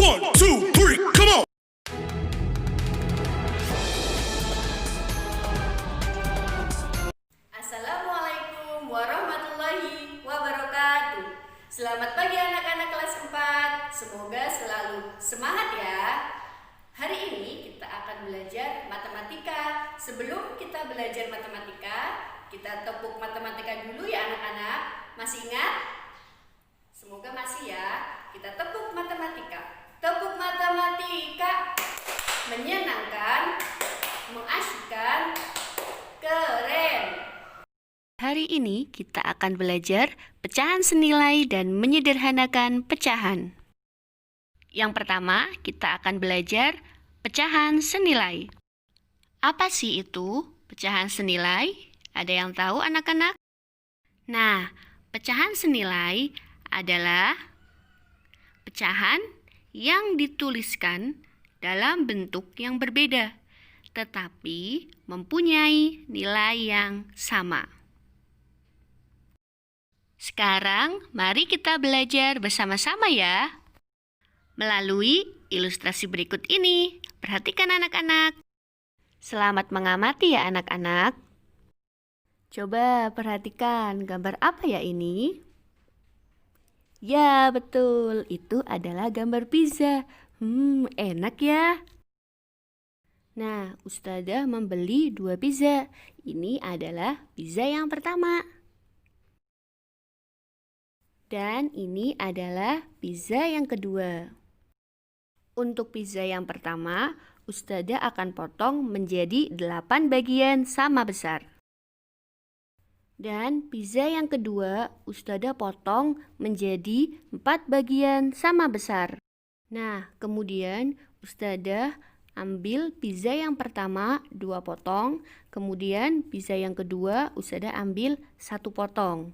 1, 2, 3, come on! Assalamualaikum warahmatullahi wabarakatuh. Selamat pagi anak-anak kelas 4. Semoga selalu semangat ya. Hari ini kita akan belajar matematika. Sebelum kita belajar matematika, kita tepuk matematika dulu ya anak-anak. Masih ingat? Semoga masih ya. Kita tepuk matematika. Tepuk matematika. Menyenangkan, mengasyikkan, keren. Hari ini kita akan belajar pecahan senilai dan menyederhanakan pecahan. Yang pertama, kita akan belajar pecahan senilai. Apa sih itu pecahan senilai? Ada yang tahu anak-anak? Nah, pecahan senilai adalah pecahan yang dituliskan dalam bentuk yang berbeda, tetapi mempunyai nilai yang sama. Sekarang, mari kita belajar bersama-sama ya. Melalui ilustrasi berikut ini, perhatikan anak-anak. Selamat mengamati ya anak-anak. Coba perhatikan gambar apa ya ini? Ya, betul. Itu adalah gambar pizza. Enak ya. Nah, Ustadzah membeli 2 pizza. Ini adalah pizza yang pertama. Dan ini adalah pizza yang kedua. Untuk pizza yang pertama, Ustadzah akan potong menjadi 8 bagian sama besar. Dan pizza yang kedua, Ustadzah potong menjadi 4 bagian sama besar. Nah, kemudian Ustadzah ambil pizza yang pertama 2 potong, kemudian pizza yang kedua Ustadzah ambil 1 potong.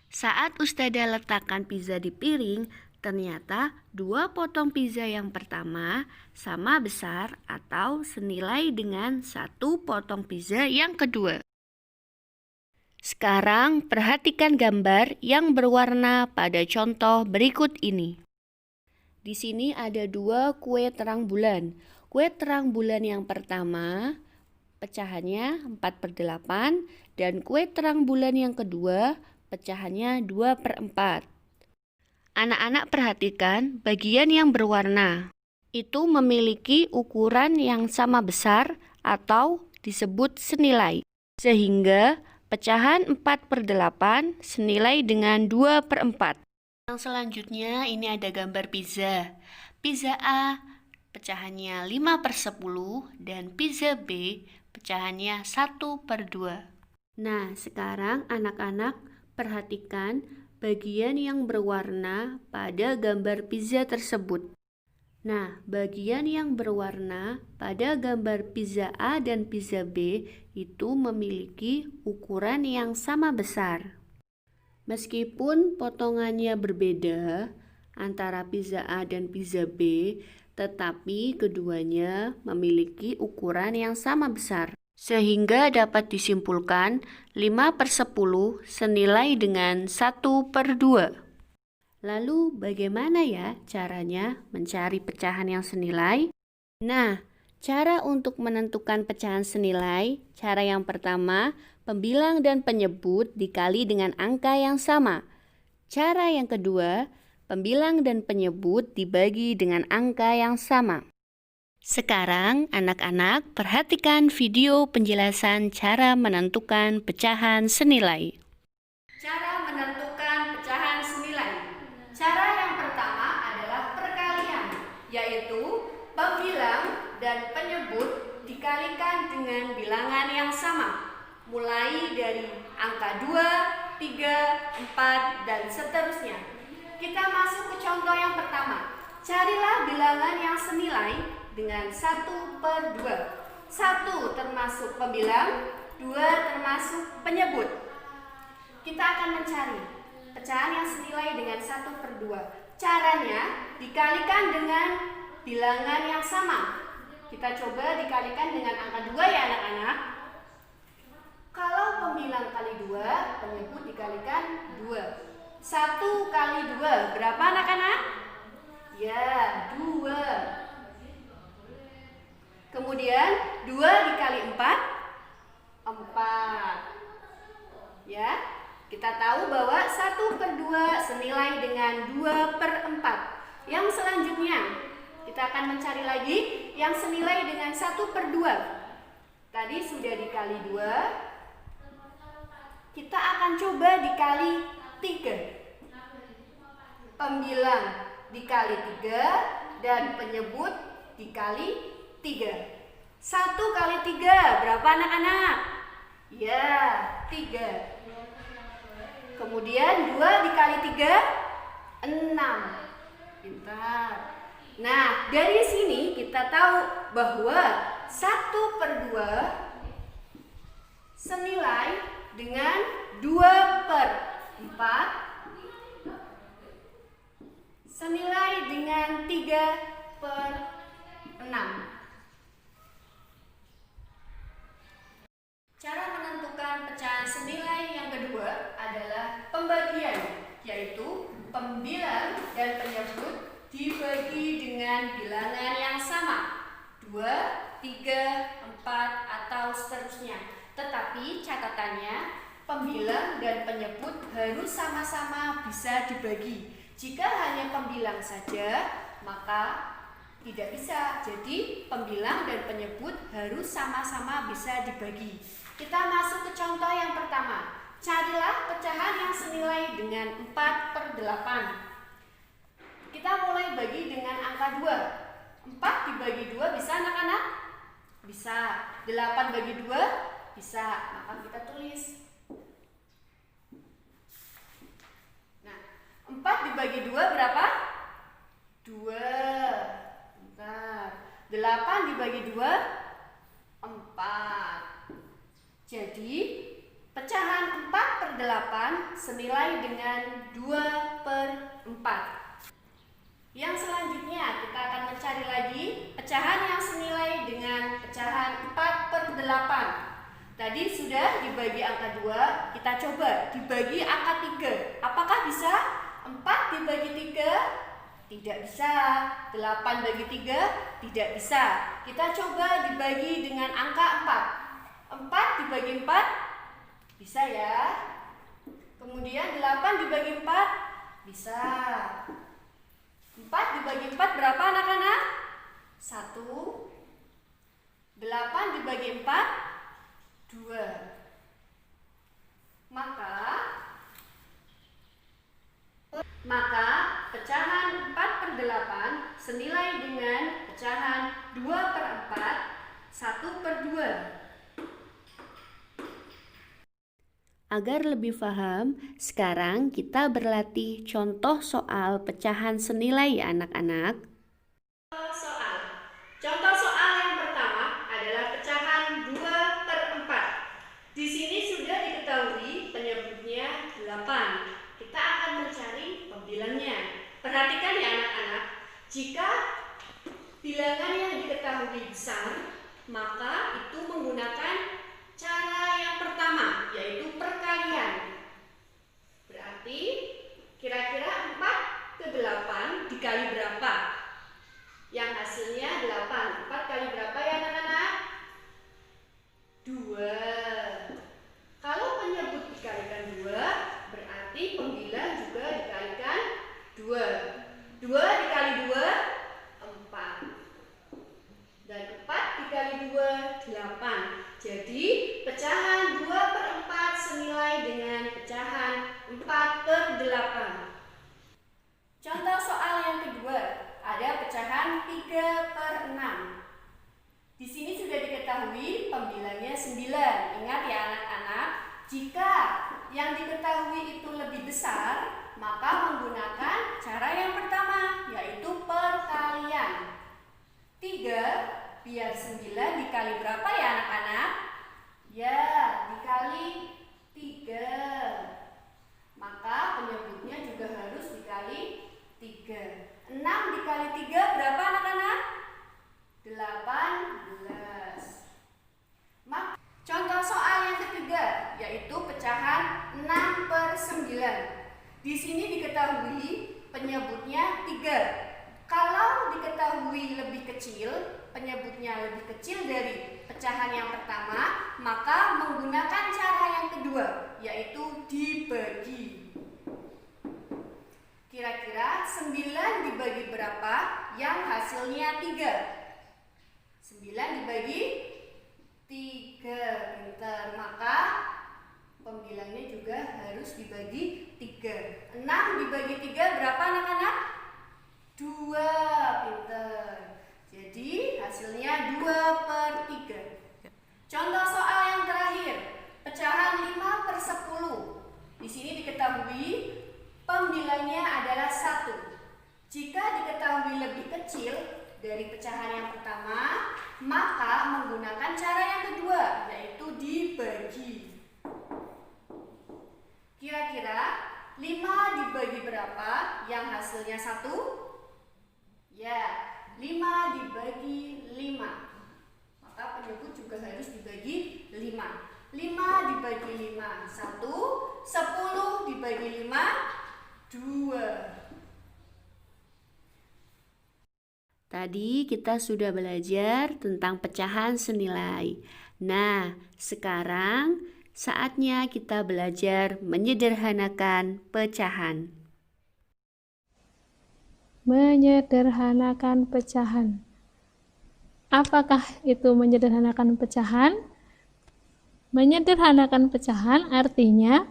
Saat Ustadzah letakkan pizza di piring, ternyata 2 potong pizza yang pertama sama besar atau senilai dengan 1 potong pizza yang kedua. Sekarang perhatikan gambar yang berwarna pada contoh berikut ini. Di sini ada 2 kue terang bulan. Kue terang bulan yang pertama pecahannya 4/8 dan kue terang bulan yang kedua pecahannya 2/4. Anak-anak perhatikan bagian yang berwarna. Itu memiliki ukuran yang sama besar atau disebut senilai. Sehingga pecahan 4/8 senilai dengan 2/4. Yang selanjutnya ini ada gambar pizza. Pizza A pecahannya 5/10 dan pizza B pecahannya 1/2. Nah, sekarang anak-anak perhatikan bagian yang berwarna pada gambar pizza tersebut. Nah, bagian yang berwarna pada gambar pizza A dan pizza B itu memiliki ukuran yang sama besar. Meskipun potongannya berbeda antara pizza A dan pizza B, tetapi keduanya memiliki ukuran yang sama besar. Sehingga dapat disimpulkan 5/10 senilai dengan 1/2. Lalu bagaimana ya caranya mencari pecahan yang senilai? Nah, cara untuk menentukan pecahan senilai, cara yang pertama, pembilang dan penyebut dikali dengan angka yang sama. Cara yang kedua, pembilang dan penyebut dibagi dengan angka yang sama. Sekarang, anak-anak perhatikan video penjelasan cara menentukan pecahan senilai. Cara menentukan pecahan senilai. Cara yang pertama adalah perkalian, yaitu pembilang dan penyebut dikalikan dengan bilangan yang sama, mulai dari angka 2, 3, 4, dan seterusnya. Kita masuk ke contoh yang pertama. Carilah bilangan yang senilai dengan 1/2. 1 termasuk pembilang, 2 termasuk penyebut. Kita akan mencari pecahan yang senilai dengan 1/2. Caranya dikalikan dengan bilangan yang sama. Kita coba dikalikan dengan angka 2 ya anak-anak. Kalau pembilang kali 2, penyebut dikalikan 2. 1 kali 2, berapa anak-anak? Kemudian 2 dikali 4, 4. Ya, kita tahu bahwa 1/2 senilai dengan 2/4. Yang selanjutnya, kita akan mencari lagi yang senilai dengan 1/2. Tadi sudah dikali 2. Kita akan coba dikali 3. Pembilang dikali 3 dan penyebut dikali 3. 1 kali 3 berapa anak-anak? Ya, 3. Kemudian 2 dikali 3, 6. Pintar. Nah, dari sini kita tahu bahwa 1/2 senilai dengan 2/4 senilai dengan 3/6. Cara menentukan pecahan senilai yang kedua adalah pembagian, yaitu pembilang dan penyebut dibagi dengan bilangan yang sama, 2, 3, 4, atau seterusnya. Tetapi catatannya, pembilang dan penyebut harus sama-sama bisa dibagi. Jika hanya pembilang saja, maka tidak bisa. Jadi pembilang dan penyebut harus sama-sama bisa dibagi. Kita masuk ke contoh yang pertama. Carilah pecahan yang senilai dengan 4/8. Kita mulai bagi dengan angka 2. 4 dibagi 2 bisa anak-anak? Bisa. 8 bagi 2 bisa. Maka kita tulis. Nah, 4 dibagi 2 berapa? 2. Bentar. 8 dibagi 2, 4. Jadi pecahan 4/8 senilai dengan 2/4. Yang selanjutnya kita akan mencari lagi pecahan yang senilai dengan pecahan 4/8. Tadi sudah dibagi angka 2, kita coba dibagi angka 3. Apakah bisa? 4 dibagi 3? Tidak bisa. 8 bagi 3? Tidak bisa. Kita coba dibagi dengan angka 4. 4 dibagi 4? Bisa ya. Kemudian 8 dibagi 4? Bisa. 4 dibagi 4 berapa anak-anak? 1. 8 dibagi 4? 2. Maka pecahan 4/8 senilai dengan pecahan 2/4, 1/2. Agar lebih paham, sekarang kita berlatih contoh soal pecahan senilai ya anak-anak. Contoh soal yang pertama adalah pecahan 2/4. Di sini sudah diketahui penyebutnya 8. Kita akan mencari pembilangnya. Perhatikan ya anak-anak, jika bilangan yang diketahui besar, maka itu menggunakan cara yang pertama, yaitu perkalian. Berarti kira-kira 4/8 dikali berapa? Yang hasilnya 8. 4 kali berapa ya anak-anak? 2. Kalau penyebut dikalikan 2, berarti pembilang juga dikalikan 2. 2 dikali 2, 4. Dan 4 dikali 2, 8. Jadi pecahan 2/4 senilai dengan pecahan 4/8. Contoh soal yang kedua, ada pecahan 3/6. Di sini sudah diketahui pembilangnya 9. Ingat ya anak-anak, jika yang diketahui itu lebih besar, maka menggunakan cara yang pertama, yaitu perkalian. 3 biar 9 dikali berapa ya anak-anak? Ya, dikali 3. Maka penyebutnya juga harus dikali 3. 6 dikali 3 berapa anak-anak? 18. Contoh soal yang ketiga, yaitu pecahan 6/9. Di sini diketahui penyebutnya 3. Kalau diketahui diketahui lebih kecil, penyebutnya lebih kecil dari pecahan yang pertama, maka menggunakan cara yang kedua, yaitu dibagi. Kira-kira 9 dibagi berapa yang hasilnya 3? 9 dibagi 3, pintar. Maka pembilangnya juga harus dibagi 3. 6 dibagi 3 berapa anak-anak? 2, pintar. Jadi hasilnya 2/3. Contoh soal yang terakhir, pecahan 5/10. Di sini diketahui pembilangnya adalah 1. Jika diketahui lebih kecil dari pecahan yang pertama, maka menggunakan cara yang kedua, yaitu dibagi. Kira-kira 5 dibagi berapa yang hasilnya 1? Ya, 5 dibagi 5. Maka penyebut juga harus dibagi 5. 5 dibagi 5, 1. 10 dibagi 5, 2. Tadi kita sudah belajar tentang pecahan senilai. Nah, sekarang saatnya kita belajar menyederhanakan pecahan. Menyederhanakan pecahan. Apakah itu menyederhanakan pecahan? Menyederhanakan pecahan artinya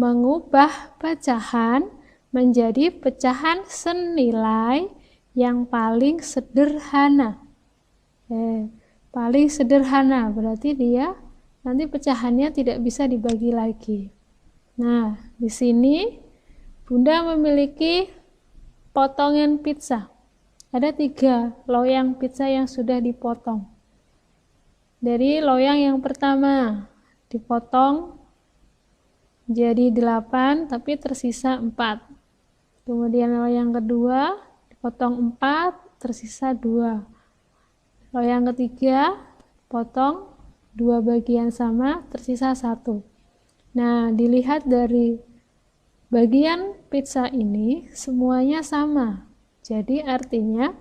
mengubah pecahan menjadi pecahan senilai yang paling sederhana. Paling sederhana berarti dia nanti pecahannya tidak bisa dibagi lagi. Nah, di sini Bunda memiliki potongan pizza. Ada 3 loyang pizza yang sudah dipotong. Dari loyang yang pertama dipotong jadi 8 tapi tersisa 4. Kemudian loyang kedua dipotong 4 tersisa 2. Loyang ketiga potong 2 bagian sama tersisa 1. Nah, dilihat dari bagian pizza ini semuanya sama. Jadi artinya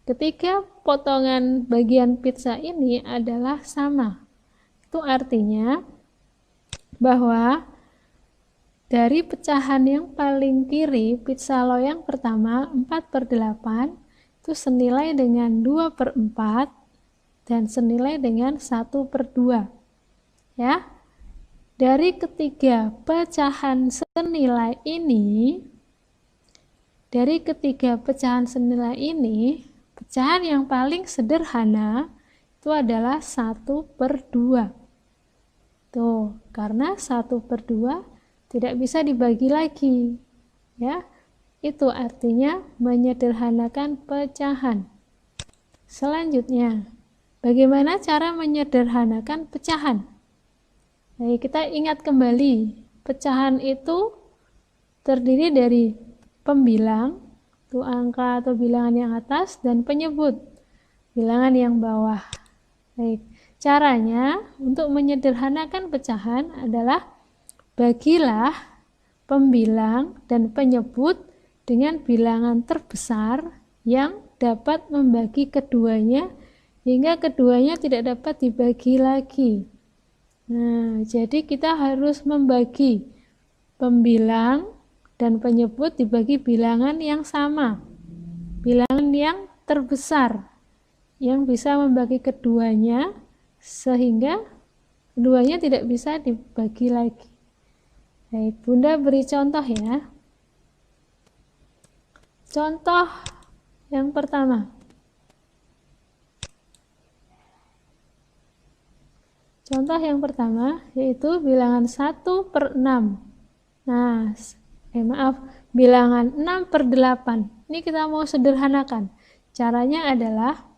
ketika potongan bagian pizza ini adalah sama. Itu artinya bahwa dari pecahan yang paling kiri, pizza loyang pertama 4/8 itu senilai dengan 2/4 dan senilai dengan 1/2. Ya. Dari ketiga pecahan senilai ini, pecahan yang paling sederhana itu adalah 1/2. Tuh, karena 1/2 tidak bisa dibagi lagi. Ya, itu artinya menyederhanakan pecahan. Selanjutnya, bagaimana cara menyederhanakan pecahan? Baik, kita ingat kembali, pecahan itu terdiri dari pembilang, itu angka atau bilangan yang atas, dan penyebut, bilangan yang bawah. Baik, caranya untuk menyederhanakan pecahan adalah bagilah pembilang dan penyebut dengan bilangan terbesar yang dapat membagi keduanya hingga keduanya tidak dapat dibagi lagi. Nah, jadi kita harus membagi pembilang dan penyebut dibagi bilangan yang sama, bilangan yang terbesar yang bisa membagi keduanya sehingga keduanya tidak bisa dibagi lagi. Baik, Bunda beri contoh ya. Contoh yang pertama. Contoh yang pertama yaitu bilangan 1/6. Nah, bilangan 6/8. Ini kita mau sederhanakan. Caranya adalah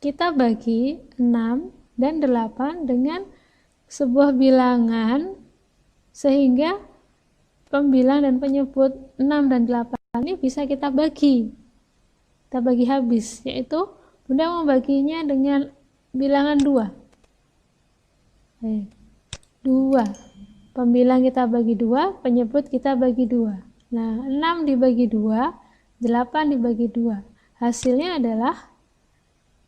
kita bagi 6 dan 8 dengan sebuah bilangan sehingga pembilang dan penyebut 6 dan 8 ini bisa kita bagi. Kita bagi habis, yaitu Bunda membaginya dengan bilangan 2. 2. Pembilang kita bagi 2, penyebut kita bagi 2. Nah, 6 dibagi 2, 8 dibagi 2. Hasilnya adalah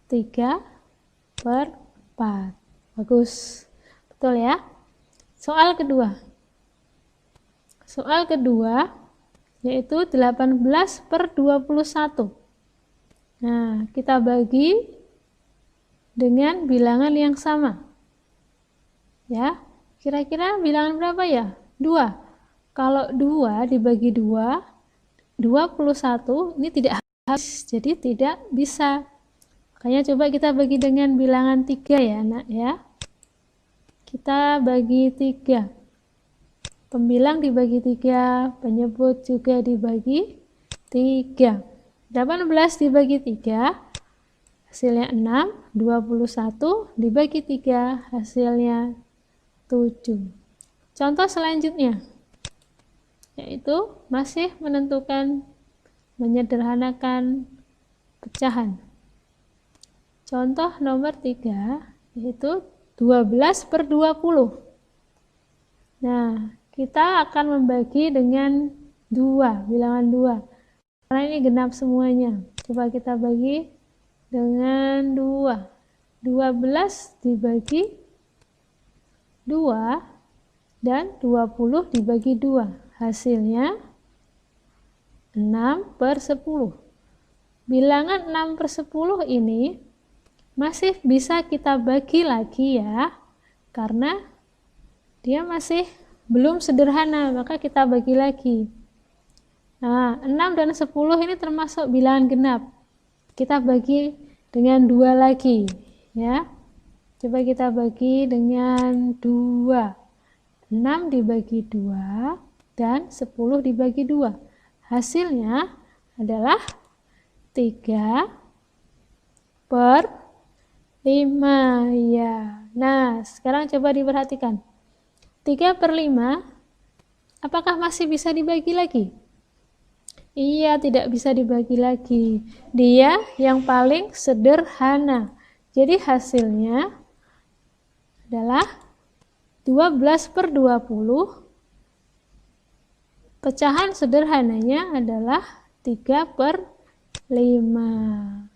3/4. Bagus. Betul ya? Soal kedua. Soal kedua yaitu 18/21. Nah, kita bagi dengan bilangan yang sama. Ya, kira-kira bilangan berapa ya? 2. Kalau 2 dibagi 2, 21 ini tidak habis, jadi tidak bisa. Makanya coba kita bagi dengan bilangan 3 ya, Nak ya. Kita bagi 3. Pembilang dibagi 3, penyebut juga dibagi 3. 18 dibagi 3, hasilnya 6. 21 dibagi 3, hasilnya 7. Contoh selanjutnya, yaitu masih menentukan, menyederhanakan pecahan. Contoh nomor 3, yaitu 12/20. Nah, kita akan membagi dengan 2, bilangan 2. Karena ini genap semuanya. Coba kita bagi dengan 2. 12 dibagi 2 dan 20 dibagi 2. Hasilnya 6/10. Bilangan 6/10 ini masih bisa kita bagi lagi ya, karena dia masih belum sederhana, maka kita bagi lagi. Nah, 6 dan 10 ini termasuk bilangan genap. Kita bagi dengan 2 lagi ya. Coba kita bagi dengan 2. 6 dibagi 2 dan 10 dibagi 2. Hasilnya adalah 3/5 ya. Nah, sekarang coba diperhatikan. 3/5 apakah masih bisa dibagi lagi? Iya, tidak bisa dibagi lagi. Dia yang paling sederhana. Jadi hasilnya adalah 12/20. Pecahan sederhananya adalah 3/5.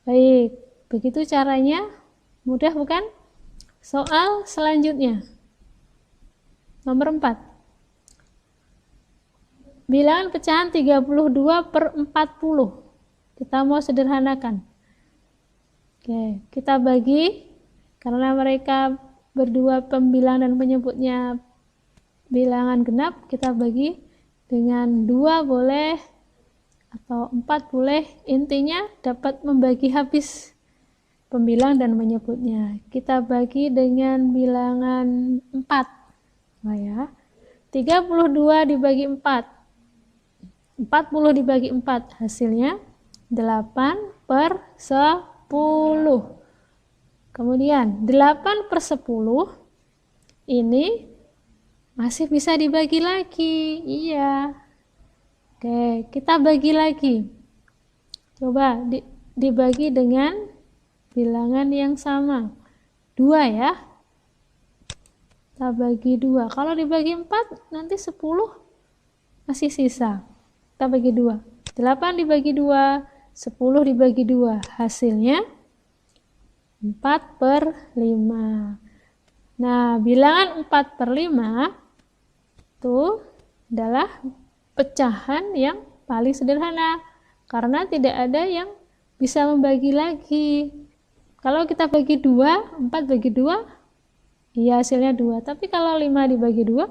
Baik, begitu caranya. Mudah bukan? Soal selanjutnya. Nomor 4. Bilangan pecahan 32/40. Kita mau sederhanakan. Oke, kita bagi, karena mereka berdua pembilang dan penyebutnya bilangan genap, kita bagi dengan 2 boleh atau 4 boleh. Intinya dapat membagi habis pembilang dan menyebutnya. Kita bagi dengan bilangan 4. Nah ya, 32 dibagi 4. 40 dibagi 4, hasilnya 8/10. Kemudian 8/10 ini masih bisa dibagi lagi. Iya. Oke, kita bagi lagi. Coba dibagi dengan bilangan yang sama. 2 ya. Kita bagi 2. Kalau dibagi 4 nanti 10 masih sisa. Kita bagi 2. 8 dibagi 2, 10 dibagi 2. Hasilnya 4/5. Nah, bilangan 4/5 itu adalah pecahan yang paling sederhana, karena tidak ada yang bisa membagi lagi. Kalau kita bagi 2, 4 bagi 2, iya hasilnya 2. Tapi kalau 5 dibagi 2,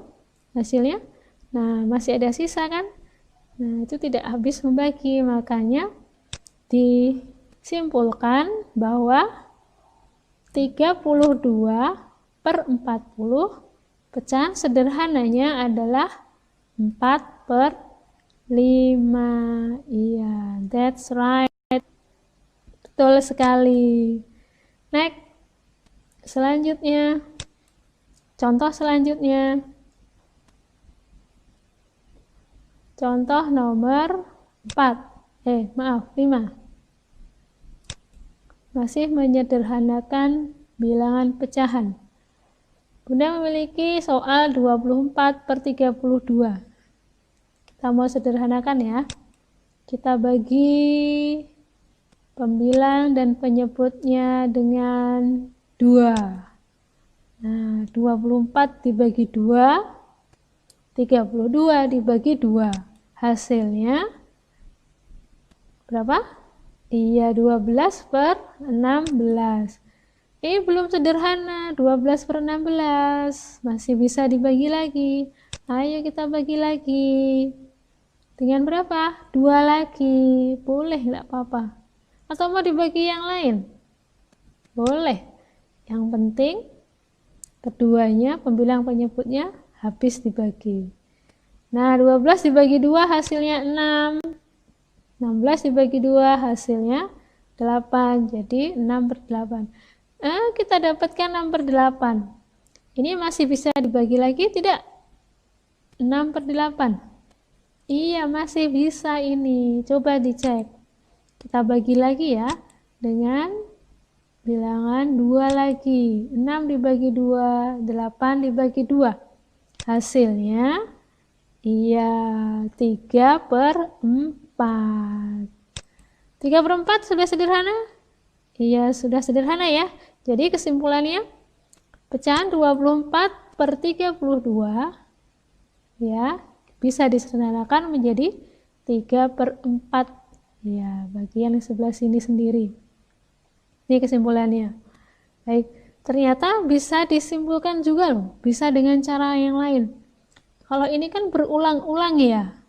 hasilnya, nah masih ada sisa kan? Nah, itu tidak habis membagi. Makanya disimpulkan bahwa 32/40 pecahan sederhananya adalah 4/5. Iya, that's right. Betul sekali. Next. Selanjutnya. Contoh selanjutnya. Contoh nomor 5. Masih menyederhanakan bilangan pecahan. Bunda memiliki soal 24/32. Kita mau sederhanakan ya. Kita bagi pembilang dan penyebutnya dengan 2. Nah, 24 dibagi 2, 32 dibagi 2. Hasilnya berapa? Iya, 12/16. Ini belum sederhana, 12/16. Masih bisa dibagi lagi. Ayo kita bagi lagi. Dengan berapa? 2 lagi. Boleh, nggak apa-apa. Atau mau dibagi yang lain? Boleh. Yang penting keduanya, pembilang penyebutnya, habis dibagi. Nah, 12 dibagi 2 hasilnya 6. 16 dibagi 2 hasilnya 8. Jadi 6/8. Kita dapatkan 6/8. Ini masih bisa dibagi lagi tidak? 6/8. Iya, masih bisa ini. Coba dicek. Kita bagi lagi ya dengan bilangan 2 lagi. 6 dibagi 2, 8 dibagi 2. Hasilnya iya 3/4. 3/4 sudah sederhana? Iya, sudah sederhana ya. Jadi kesimpulannya, pecahan 24/32 ya bisa disederhanakan menjadi 3/4. Ya, bagian yang sebelah sini sendiri. Ini kesimpulannya. Baik, ternyata bisa disimpulkan juga loh, bisa dengan cara yang lain. Kalau ini kan berulang-ulang ya,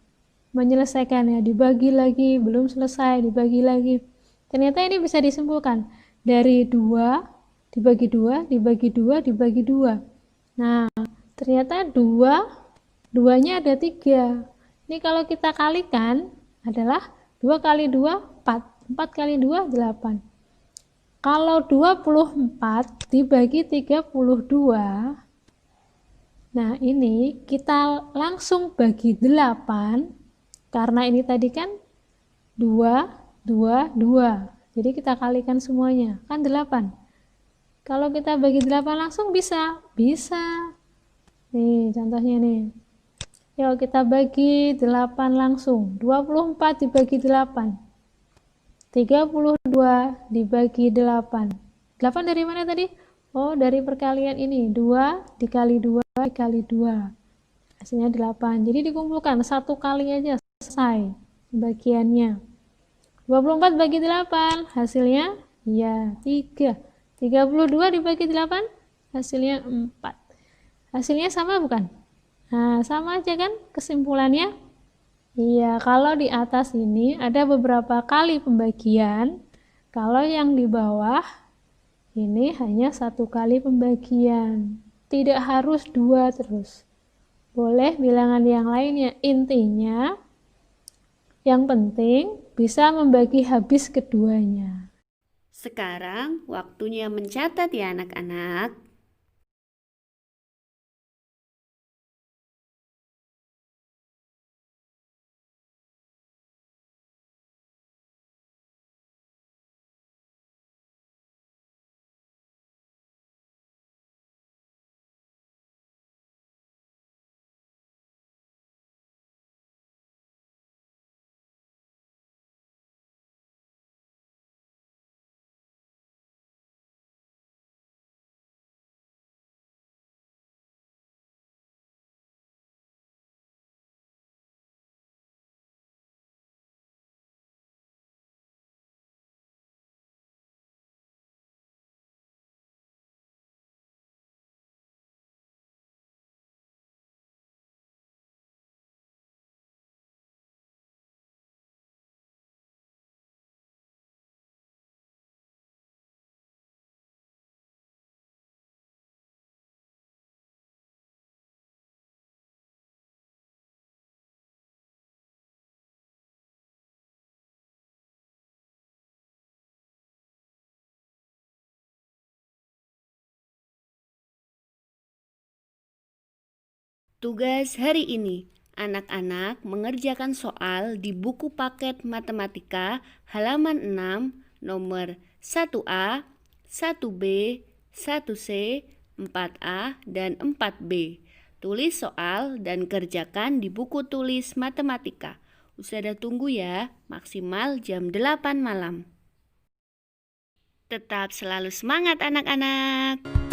menyelesaikannya, dibagi lagi, belum selesai, dibagi lagi. Ternyata ini bisa disimpulkan dari 2 dibagi 2, dibagi 2, dibagi 2. Nah, ternyata 2-nya ada 3. Ini kalau kita kalikan adalah 2 kali 2, 4. 4 kali 2, 8. Kalau 24 dibagi 32, nah ini kita langsung bagi 8, karena ini tadi kan 2, 2, 2. Jadi kita kalikan semuanya, kan 8. Kalau kita bagi 8 langsung bisa? Bisa. Nih contohnya nih. Yuk kita bagi 8 langsung. 24 dibagi 8. 32 dibagi 8. 8 dari mana tadi? Oh, dari perkalian ini. 2 dikali 2 dikali 2. Hasilnya 8. Jadi dikumpulkan satu kali aja selesai bagiannya. 24 bagi 8 hasilnya ya 3. 32 dibagi 8 hasilnya 4. Hasilnya sama bukan? Nah, sama aja kan kesimpulannya? Iya, kalau di atas ini ada beberapa kali pembagian. Kalau yang di bawah ini hanya 1 kali pembagian. Tidak harus 2 terus. Boleh bilangan yang lainnya. Intinya, yang penting bisa membagi habis keduanya. Sekarang waktunya mencatat ya anak-anak. Tugas hari ini, anak-anak mengerjakan soal di buku paket matematika halaman 6 nomor 1A, 1B, 1C, 4A, dan 4B. Tulis soal dan kerjakan di buku tulis matematika. Usaha tunggu ya, maksimal jam 8 malam. Tetap selalu semangat anak-anak.